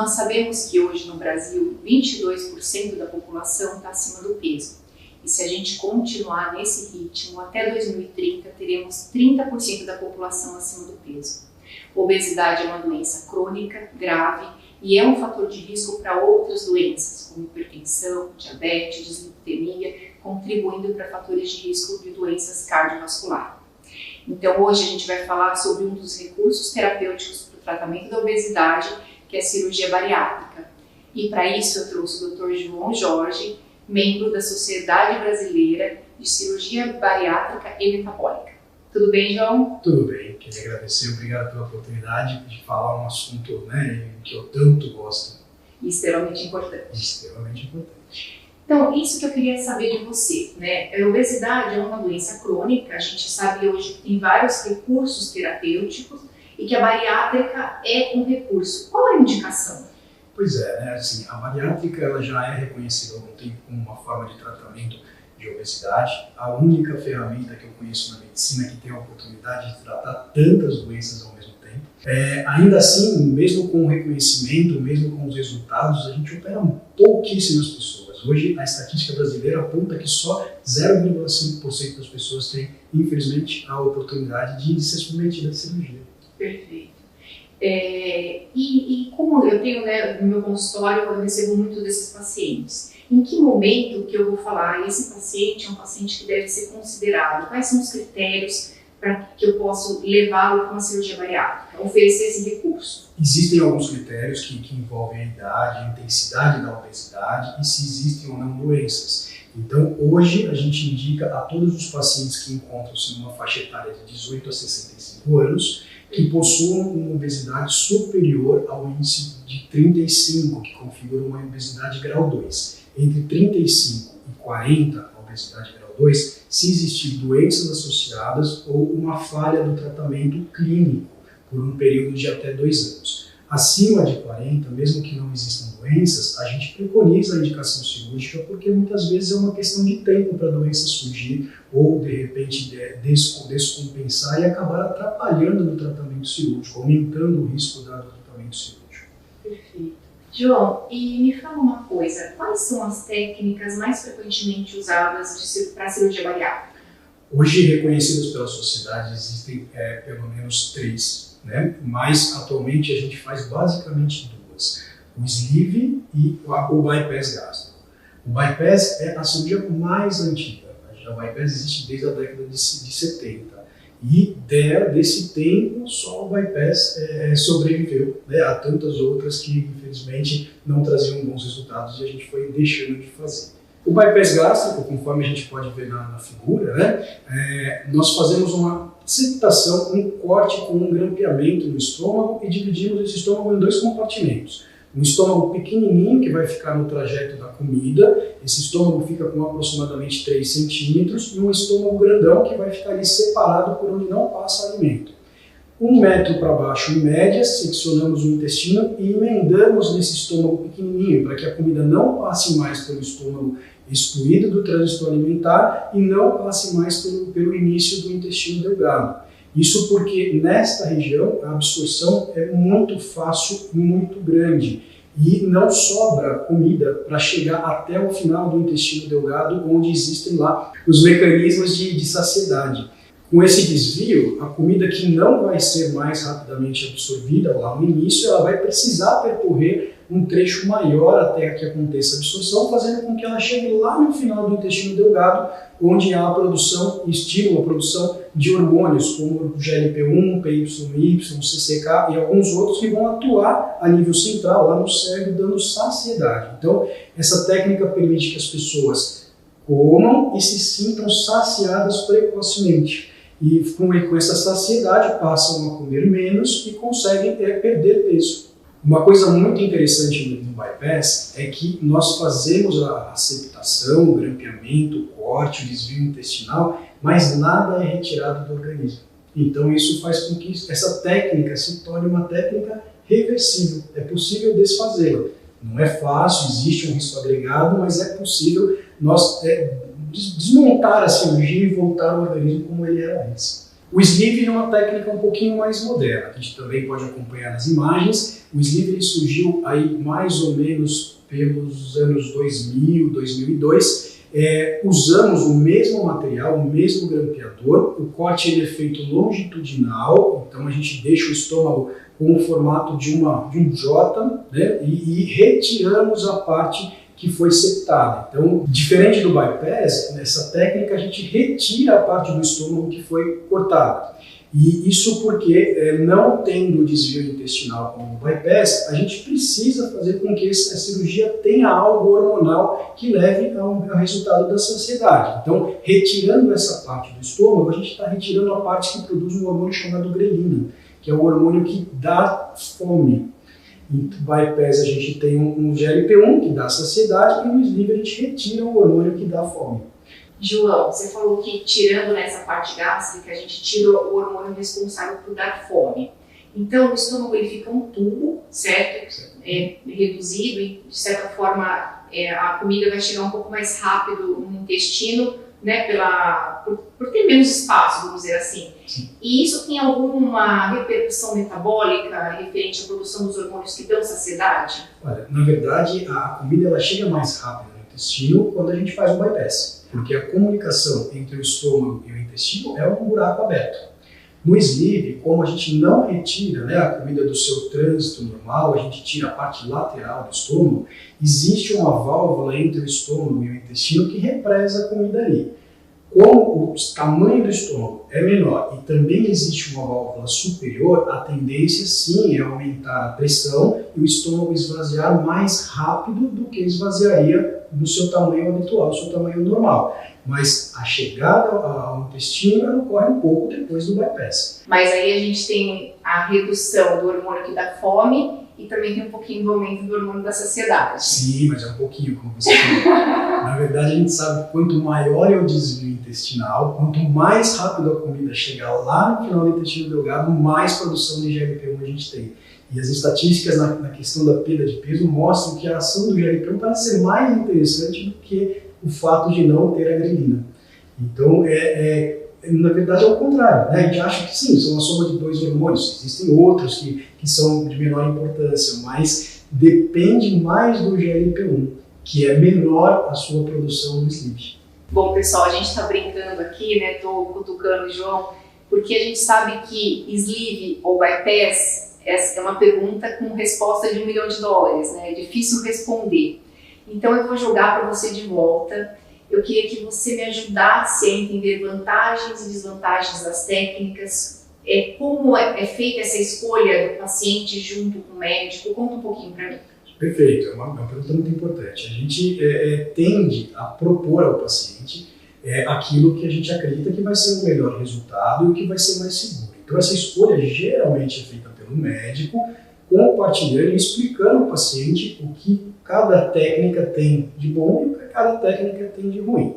Nós sabemos que hoje no Brasil 22% da população está acima do peso. E se a gente continuar nesse ritmo, até 2030 teremos 30% da população acima do peso. Obesidade é uma doença crônica, grave e é um fator de risco para outras doenças, como hipertensão, diabetes, dislipidemia, contribuindo para fatores de risco de doenças cardiovasculares. Então hoje a gente vai falar sobre um dos recursos terapêuticos para o tratamento da obesidade, que é a cirurgia bariátrica. E para isso eu trouxe o Dr. João Jorge, membro da Sociedade Brasileira de Cirurgia Bariátrica e Metabólica. Tudo bem, João? Tudo bem, queria agradecer, obrigado pela oportunidade de falar um assunto, que eu tanto gosto. E extremamente importante. Extremamente importante. Então, isso que eu queria saber de você, A obesidade é uma doença crônica, a gente sabe hoje que tem vários recursos terapêuticos e que a bariátrica é um recurso. Qual é a indicação? Pois é, assim, a bariátrica ela já é reconhecida há algum tempo como uma forma de tratamento de obesidade. A única ferramenta que eu conheço na medicina que tem a oportunidade de tratar tantas doenças ao mesmo tempo. Ainda assim, mesmo com o reconhecimento, mesmo com os resultados, a gente opera pouquíssimas pessoas. Hoje, a estatística brasileira aponta que só 0,5% das pessoas têm, infelizmente, a oportunidade de ser submetida à cirurgia. Perfeito. E como eu tenho no meu consultório, eu recebo muito desses pacientes, em que momento que eu vou falar, esse paciente é um paciente que deve ser considerado? Quais são os critérios para que eu possa levá-lo para uma cirurgia bariátrica, oferecer esse recurso? Existem alguns critérios que envolvem a idade, a intensidade da obesidade e se existem ou não doenças. Então, hoje, a gente indica a todos os pacientes que encontram-se numa faixa etária de 18 a 65 anos que possuam uma obesidade superior ao índice de 35, que configura uma obesidade grau 2. Entre 35 e 40, a obesidade grau 2, se existir doenças associadas ou uma falha do tratamento clínico por um período de até 2 anos. Acima de 40, mesmo que não existam doenças, a gente preconiza a indicação cirúrgica porque muitas vezes é uma questão de tempo para a doença surgir ou, de repente, descompensar e acabar atrapalhando no tratamento cirúrgico, aumentando o risco do tratamento cirúrgico. Perfeito. João, e me fala uma coisa, quais são as técnicas mais frequentemente usadas para a cirurgia bariátrica? Hoje, reconhecidas pela sociedade, existem pelo menos 3. Mas atualmente a gente faz basicamente 2, o sleeve e o bypass gástrico. O bypass é a cirurgia mais antiga, o bypass existe desde a década de 70 e desse tempo só o bypass sobreviveu a tantas outras que infelizmente não traziam bons resultados e a gente foi deixando de fazer. O bypass gástrico, conforme a gente pode ver na figura, nós fazemos uma septação, um corte com um grampeamento no estômago e dividimos esse estômago em 2 compartimentos. Um estômago pequenininho que vai ficar no trajeto da comida, esse estômago fica com aproximadamente 3 centímetros e um estômago grandão que vai ficar ali separado por onde não passa alimento. 1 metro para baixo em média, seccionamos o intestino e emendamos nesse estômago pequenininho para que a comida não passe mais pelo estômago excluído do trânsito alimentar e não passe mais pelo início do intestino delgado. Isso porque nesta região a absorção é muito fácil e muito grande e não sobra comida para chegar até o final do intestino delgado, onde existem lá os mecanismos de saciedade. Com esse desvio, a comida que não vai ser mais rapidamente absorvida lá no início, ela vai precisar percorrer um trecho maior até que aconteça a absorção, fazendo com que ela chegue lá no final do intestino delgado, onde há a produção, estimula a produção de hormônios, como o GLP-1, PYY, CCK e alguns outros que vão atuar a nível central, lá no cérebro, dando saciedade. Então, essa técnica permite que as pessoas comam e se sintam saciadas precocemente. E com essa saciedade passam a comer menos e conseguem perder peso. Uma coisa muito interessante no bypass é que nós fazemos a septação, o grampeamento, o corte, o desvio intestinal, mas nada é retirado do organismo. Então isso faz com que essa técnica se torne uma técnica reversível. É possível desfazê-la. Não é fácil, existe um risco agregado, mas é possível nós desmontar a cirurgia e voltar ao organismo como ele era antes. O sleeve é uma técnica um pouquinho mais moderna, a gente também pode acompanhar nas imagens. O sleeve ele surgiu aí mais ou menos pelos anos 2000, 2002. Usamos o mesmo material, o mesmo grampeador, o corte ele é feito longitudinal, então a gente deixa o estômago com o formato de um J, né, e retiramos a parte que foi septada. Então, diferente do bypass, nessa técnica a gente retira a parte do estômago que foi cortada. E isso porque, não tendo o desvio intestinal como o bypass, a gente precisa fazer com que a cirurgia tenha algo hormonal que leve ao resultado da saciedade. Então, retirando essa parte do estômago, a gente está retirando a parte que produz um hormônio chamado grelina, que é o hormônio que dá fome. No bypass a gente tem um GLP-1 que dá saciedade e no sleeve a gente retira o hormônio que dá fome. João, você falou que tirando nessa parte gástrica, a gente tira o hormônio responsável por dar fome. Então, o estômago ele fica um tubo, certo? Reduzido e, de certa forma, a comida vai chegar um pouco mais rápido no intestino, né? Por ter menos espaço, vamos dizer assim. Sim. E isso tem alguma repercussão metabólica referente à produção dos hormônios que dão saciedade? Olha, na verdade, a comida ela chega mais rápido no intestino quando a gente faz o bypass. Porque a comunicação entre o estômago e o intestino é um buraco aberto. No sleeve, como a gente não retira, né, a comida do seu trânsito normal, a gente tira a parte lateral do estômago, existe uma válvula entre o estômago e o intestino que represa a comida ali. Como o tamanho do estômago é menor e também existe uma válvula superior, a tendência sim é aumentar a pressão e o estômago esvaziar mais rápido do que esvaziaria no seu tamanho habitual, no seu tamanho normal. Mas a chegada ao intestino ocorre um pouco depois do bypass. Mas aí a gente tem a redução do hormônio que dá fome e também tem um pouquinho do aumento do hormônio da saciedade. Sim, mas é um pouquinho, como você falou. Na verdade, a gente sabe que quanto maior é o desvio intestinal, quanto mais rápido a comida chega lá no final do intestino delgado, mais produção de GLP-1 a gente tem. E as estatísticas na questão da perda de peso mostram que a ação do GLP-1 parece ser mais interessante do que o fato de não ter a grelina. Então, na verdade é o contrário, né? A gente acha que sim, são uma soma de dois hormônios, existem outros que são de menor importância, mas depende mais do GLP-1, que é menor a sua produção no sleeve. Bom, pessoal, a gente está brincando aqui, né? Estou cutucando o João, porque a gente sabe que sleeve ou bypass é uma pergunta com resposta de $1 milhão, né? É difícil responder. Então eu vou jogar para você de volta. Eu queria que você me ajudasse a entender vantagens e desvantagens das técnicas, como é feita essa escolha do paciente junto com o médico. Conta um pouquinho para mim. Perfeito, é uma pergunta muito importante. A gente tende a propor ao paciente aquilo que a gente acredita que vai ser o melhor resultado e o que vai ser mais seguro. Então essa escolha geralmente é feita pelo médico, compartilhando e explicando ao paciente o que cada técnica tem de bom e o que cada técnica tem de ruim.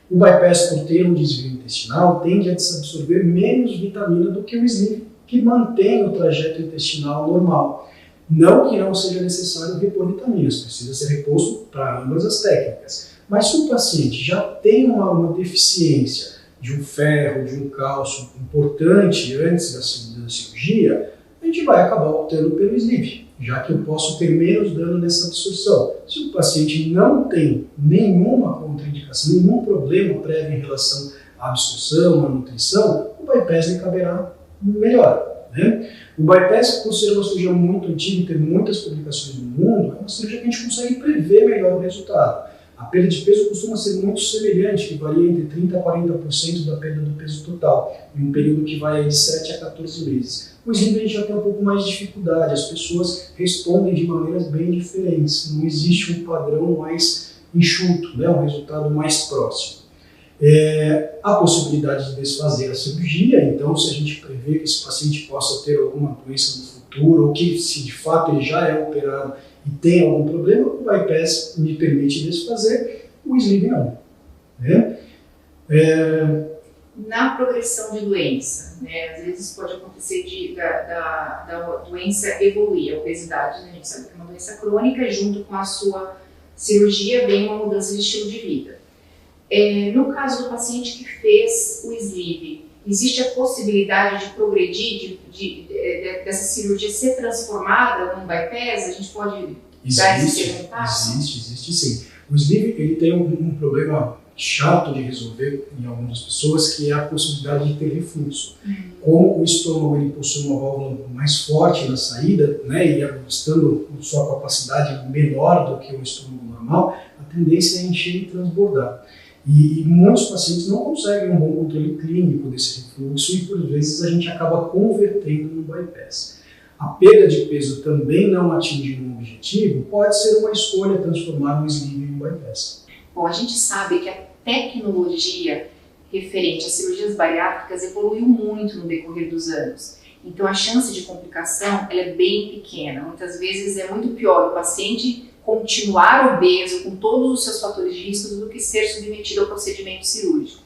O bypass, por ter um desvio intestinal, tende a absorver menos vitamina do que o sleeve, que mantém o trajeto intestinal normal. Não que não seja necessário repor vitaminas, precisa ser reposto para ambas as técnicas. Mas se o paciente já tem uma deficiência de um ferro, de um cálcio importante antes da cirurgia, a gente vai acabar optando pelo sleeve, já que eu posso ter menos dano nessa absorção. Se o paciente não tem nenhuma contraindicação, nenhum problema prévio em relação à absorção, à nutrição, o bypass lhe caberá melhor, né? O bypass, por ser uma cirurgia muito antiga e ter muitas publicações no mundo, é uma cirurgia que a gente consegue prever melhor o resultado. A perda de peso costuma ser muito semelhante, que varia entre 30% a 40% da perda do peso total, em um período que vai de 7 a 14 meses. O sleeve a gente já tem um pouco mais de dificuldade, as pessoas respondem de maneiras bem diferentes, não existe um padrão mais enxuto, né, um resultado mais próximo. A possibilidade de desfazer a cirurgia, então se a gente prevê que esse paciente possa ter alguma doença no futuro, ou que se de fato ele já é operado e tem algum problema, o bypass me permite desfazer, o sleeve não, né? Na progressão de doença, né, às vezes pode acontecer da doença evoluir, a obesidade, né, a gente sabe que é uma doença crônica, junto com a sua cirurgia vem uma mudança de estilo de vida. No caso do paciente que fez o sleeve, existe a possibilidade de progredir, dessa cirurgia ser transformada num bypass? A gente pode dar esse segundo passo? Existe sim. O sleeve ele tem um problema chato de resolver em algumas pessoas, que é a possibilidade de ter refluxo. Como o estômago ele possui uma válvula mais forte na saída, né, e estando com sua capacidade menor do que o estômago normal, a tendência é encher e transbordar. E muitos pacientes não conseguem um bom controle clínico desse refluxo e, por vezes, a gente acaba convertendo no bypass. A perda de peso também não atingindo um objetivo, pode ser uma escolha transformar um sleeve em um bypass. Bom, a gente sabe que a tecnologia referente às cirurgias bariátricas evoluiu muito no decorrer dos anos. Então, a chance de complicação ela é bem pequena. Muitas vezes é muito pior o paciente continuar obeso com todos os seus fatores de risco do que ser submetido ao procedimento cirúrgico.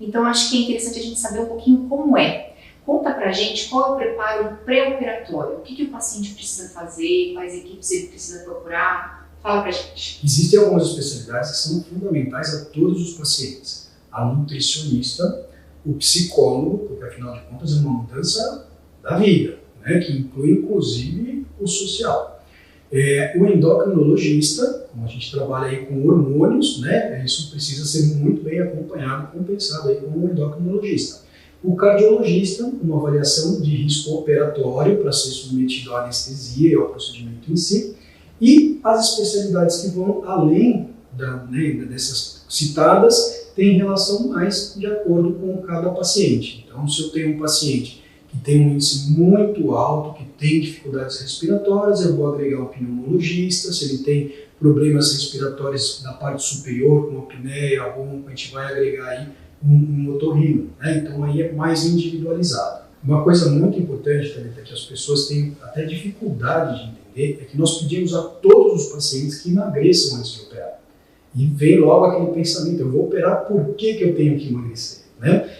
Então, acho que é interessante a gente saber um pouquinho como é. Conta pra gente qual é o preparo pré-operatório, o que o paciente precisa fazer, quais equipes ele precisa procurar. Fala pra gente. Existem algumas especialidades que são fundamentais a todos os pacientes. A nutricionista, o psicólogo, porque afinal de contas é uma mudança da vida, né, que inclui inclusive o social. O endocrinologista, como a gente trabalha aí com hormônios, né, isso precisa ser muito bem acompanhado e compensado aí com o endocrinologista. O cardiologista, uma avaliação de risco operatório para ser submetido à anestesia e ao procedimento em si. E as especialidades que vão além dessas citadas têm relação mais de acordo com cada paciente. Então, se eu tenho um paciente que tem um índice muito alto, que tem dificuldades respiratórias, eu vou agregar um pneumologista. Se ele tem problemas respiratórios da parte superior, como apneia, ronco, a gente vai agregar aí um otorrino, né? Então aí é mais individualizado. Uma coisa muito importante, Thalita, que as pessoas têm até dificuldade de entender, é que nós pedimos a todos os pacientes que emagreçam antes de operar. E vem logo aquele pensamento, eu vou operar, por que eu tenho que emagrecer? Né?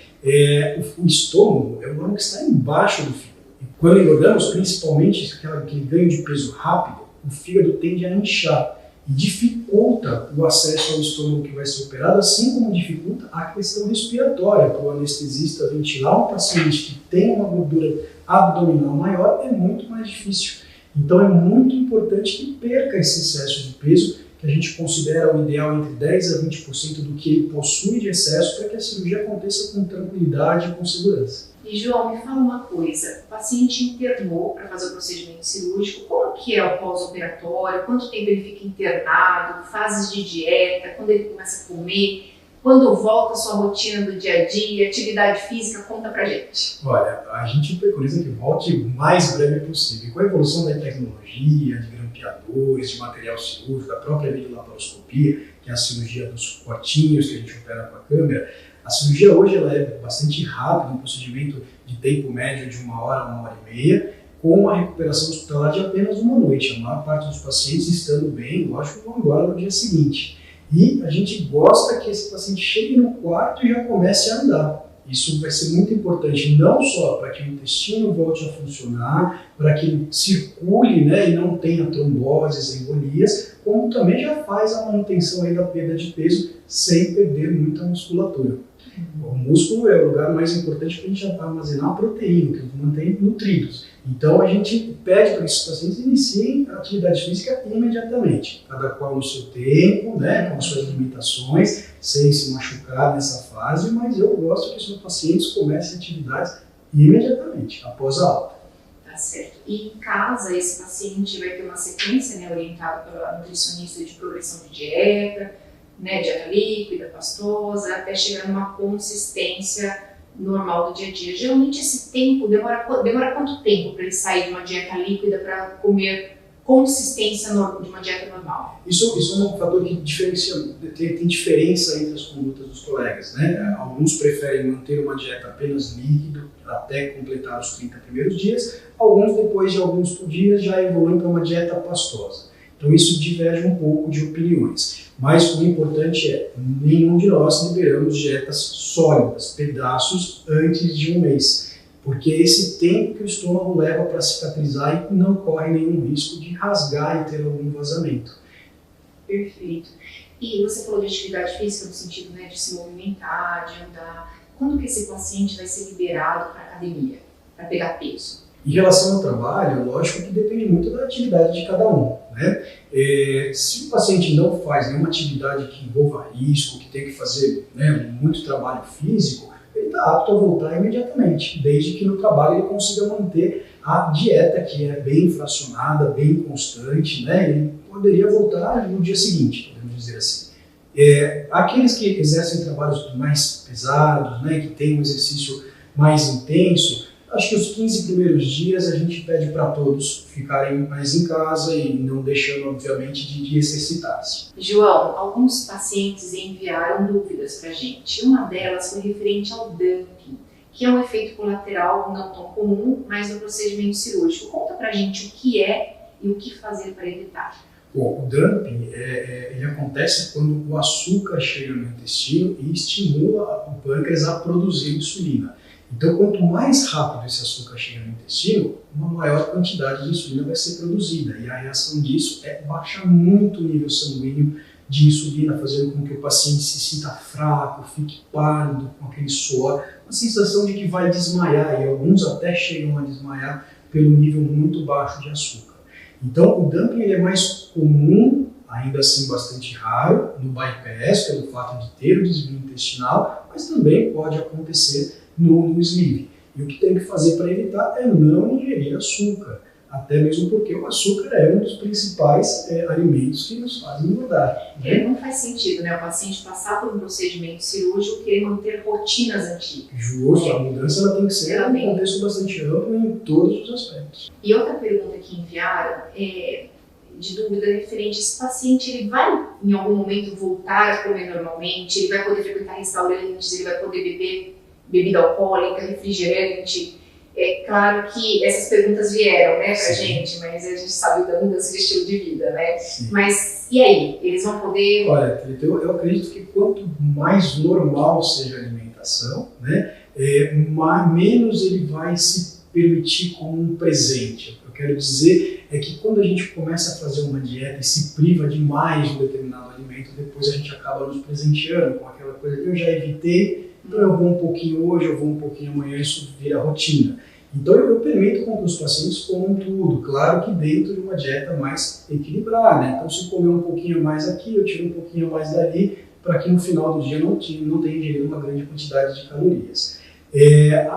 O estômago é um órgão que está embaixo do fígado. E quando engordamos, principalmente aquele ganho de peso rápido, o fígado tende a inchar e dificulta o acesso ao estômago que vai ser operado, assim como dificulta a questão respiratória. Para o anestesista ventilar um paciente que tem uma gordura abdominal maior é muito mais difícil. Então é muito importante que perca esse excesso de peso, que a gente considera o ideal entre 10% a 20% do que ele possui de excesso, para que a cirurgia aconteça com tranquilidade e com segurança. E João, me fala uma coisa, o paciente internou para fazer o procedimento cirúrgico, como que é o pós-operatório, quanto tempo ele fica internado, fases de dieta, quando ele começa a comer, quando volta a sua rotina do dia a dia, atividade física, conta pra gente. Olha, a gente preconiza que volte o mais breve possível. Com a evolução da tecnologia, de grampeadores, de material cirúrgico, da própria videolaparoscopia, que é a cirurgia dos cortinhos que a gente opera com a câmera, a cirurgia hoje ela é bastante rápida, um procedimento de tempo médio de 1 hora a 1h30, com uma recuperação hospitalar de apenas 1 noite. A maior parte dos pacientes estando bem, lógico, vão embora no dia seguinte. E a gente gosta que esse paciente chegue no quarto e já comece a andar. Isso vai ser muito importante, não só para que o intestino volte a funcionar, para que ele circule, né, e não tenha tromboses, embolias, como também já faz a manutenção aí da perda de peso sem perder muita musculatura. O músculo é o lugar mais importante para a gente armazenar a proteína, que mantém nutridos. Então a gente pede para que esses pacientes iniciem a atividade física imediatamente, cada qual no seu tempo, né, com as suas limitações, sem se machucar nessa fase, mas eu gosto que os meus pacientes comecem atividades imediatamente, após a alta. Tá certo. E em casa, esse paciente vai ter uma sequência, né, orientada pela nutricionista de progressão de dieta, né, dieta líquida, pastosa, até chegar numa consistência normal do dia a dia. Geralmente esse tempo demora quanto tempo para ele sair de uma dieta líquida para comer consistência de uma dieta normal? Isso é um fator que tem diferença entre as condutas dos colegas, né? Alguns preferem manter uma dieta apenas líquida até completar os 30 primeiros dias, alguns depois de alguns dias já evoluem para uma dieta pastosa. Então isso diverge um pouco de opiniões. Mas o importante é, nenhum de nós liberamos dietas sólidas, pedaços, antes de 1 mês. Porque é esse tempo que o estômago leva para cicatrizar e não corre nenhum risco de rasgar e ter algum vazamento. Perfeito. E você falou de atividade física no sentido, né, de se movimentar, de andar. quando que esse paciente vai ser liberado para a academia, para pegar peso? Em relação ao trabalho, lógico que depende muito da atividade de cada um, né? Se o paciente não faz nenhuma atividade que envolva risco, que tem que fazer, né, muito trabalho físico, ele está apto a voltar imediatamente, desde que no trabalho ele consiga manter a dieta, que é bem fracionada, bem constante, né? Ele poderia voltar no dia seguinte, podemos dizer assim. Aqueles que exercem trabalhos mais pesados, né, que têm um exercício mais intenso, acho que os 15 primeiros dias a gente pede para todos ficarem mais em casa e não deixando, obviamente, de exercitar-se. João, alguns pacientes enviaram dúvidas para a gente. Uma delas foi referente ao dumping, que é um efeito colateral não tão comum, mas no procedimento cirúrgico. Conta para a gente o que é e o que fazer para evitar. Bom, o dumping ele acontece quando o açúcar chega no intestino e estimula o pâncreas a produzir insulina. Então, quanto mais rápido esse açúcar chega no intestino, uma maior quantidade de insulina vai ser produzida. E a reação disso é baixar muito o nível sanguíneo de insulina, fazendo com que o paciente se sinta fraco, fique pálido, com aquele suor, uma sensação de que vai desmaiar, e alguns até chegam a desmaiar pelo nível muito baixo de açúcar. Então, o dumping ele é mais comum, ainda assim bastante raro, no bypass, pelo fato de ter o desvio intestinal, mas também pode acontecer no sleeve. E o que tem que fazer para evitar é não ingerir açúcar, até mesmo porque o açúcar é um dos principais alimentos que nos fazem engordar. Não faz sentido, né? O paciente passar por um procedimento cirúrgico querer manter rotinas antigas. Justo, a mudança ela tem que ser em um contexto bastante amplo em todos os aspectos. E outra pergunta que enviaram é de dúvida referente: esse paciente ele vai em algum momento voltar a comer normalmente, ele vai poder frequentar restaurantes, ele vai poder beber bebida alcoólica, refrigerante? É claro que essas perguntas vieram, né, pra gente, mas a gente sabe da mudança de estilo de vida, né? Sim. Mas e aí? Eles vão poder... Olha, eu acredito que quanto mais normal seja a alimentação, né, menos ele vai se permitir como um presente. O que eu quero dizer é que quando a gente começa a fazer uma dieta e se priva demais de um determinado alimento, depois a gente acaba nos presenteando com aquela coisa que eu já evitei, então eu vou um pouquinho hoje, eu vou um pouquinho amanhã, isso vira rotina. Então eu permito com que os pacientes comam tudo, claro que dentro de uma dieta mais equilibrada. Então se comer um pouquinho mais aqui, eu tiro um pouquinho mais dali, para que no final do dia não tenha ingerido uma grande quantidade de calorias.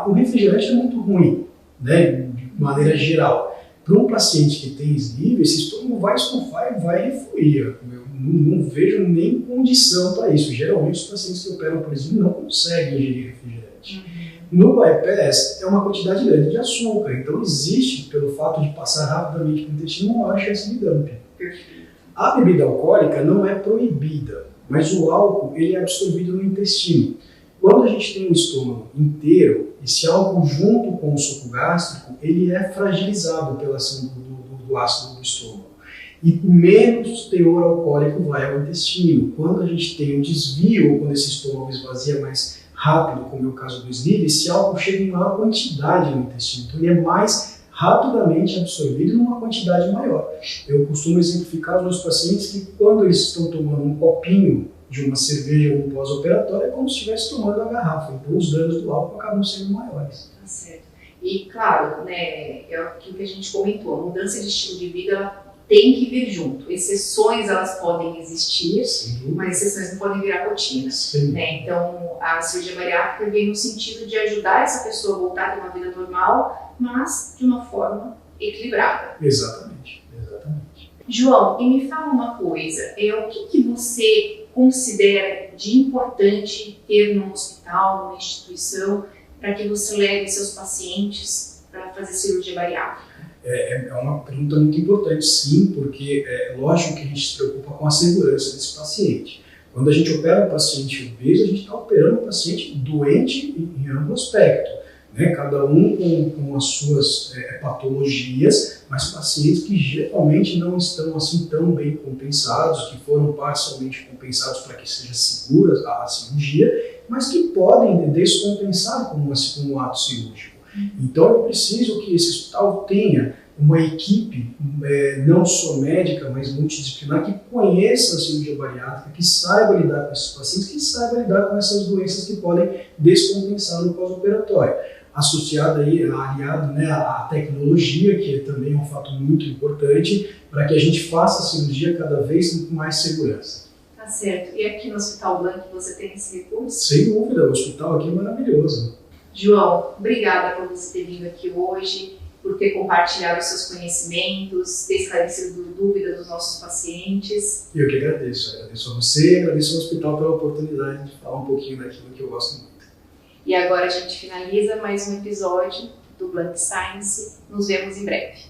O refrigerante é muito ruim, né, de maneira geral. Para um paciente que tem sleeve, esse estômago vai estufar e vai refluir. Eu não vejo nem condição para isso. Geralmente os pacientes que operam por sleeve não conseguem ingerir refrigerante. No bypass é uma quantidade grande de açúcar, então existe, pelo fato de passar rapidamente para o intestino, uma maior chance de dumping. A bebida alcoólica não é proibida, mas o álcool ele é absorvido no intestino. Quando a gente tem o estômago inteiro, esse álcool junto com o suco gástrico, ele é fragilizado pela ação do ácido do estômago. E menos teor alcoólico vai ao intestino. Quando a gente tem um desvio, ou quando esse estômago esvazia mais rápido, como é o caso do sleeve, esse álcool chega em maior quantidade no intestino. Então ele é mais rapidamente absorvido numa quantidade maior. Eu costumo exemplificar os meus pacientes que quando eles estão tomando um copinho de uma cerveja ou um pós-operatório, é como se estivesse tomando a garrafa. Então os danos do álcool acabam sendo maiores. Tá certo. E claro, né, é aquilo que a gente comentou, a mudança de estilo de vida ela tem que vir junto. Exceções elas podem existir, mas exceções não podem virar rotina. Né? Então a cirurgia bariátrica vem no sentido de ajudar essa pessoa a voltar a ter uma vida normal, mas de uma forma equilibrada. Exatamente. João, e me fala uma coisa, o que você considera de importante ter num hospital, numa instituição, para que você leve seus pacientes para fazer cirurgia bariátrica? É uma pergunta muito importante, sim, porque é lógico que a gente se preocupa com a segurança desse paciente. Quando a gente opera um paciente obeso, a gente está operando um paciente doente em amplo aspecto, né? Cada um com as suas patologias, mas pacientes que geralmente não estão assim tão bem compensados, que foram parcialmente compensados para que seja segura a cirurgia, mas que podem descompensar com um ato cirúrgico. Então eu preciso que esse hospital tenha uma equipe não só médica, mas multidisciplinar, que conheça a cirurgia bariátrica, que saiba lidar com esses pacientes, que saiba lidar com essas doenças que podem descompensar no pós-operatório. Associado aí, aliado, né, à tecnologia, que também é um fato muito importante, para que a gente faça a cirurgia cada vez com mais segurança. Tá certo. E aqui no Hospital Blanc você tem esse recurso? Sem dúvida, o hospital aqui é maravilhoso. João, obrigada por você ter vindo aqui hoje, por ter compartilhado os seus conhecimentos, ter esclarecido dúvidas dos nossos pacientes. Eu que agradeço a você e agradeço ao hospital pela oportunidade de falar um pouquinho daquilo que eu gosto muito. E agora a gente finaliza mais um episódio do Blanc Science. Nos vemos em breve.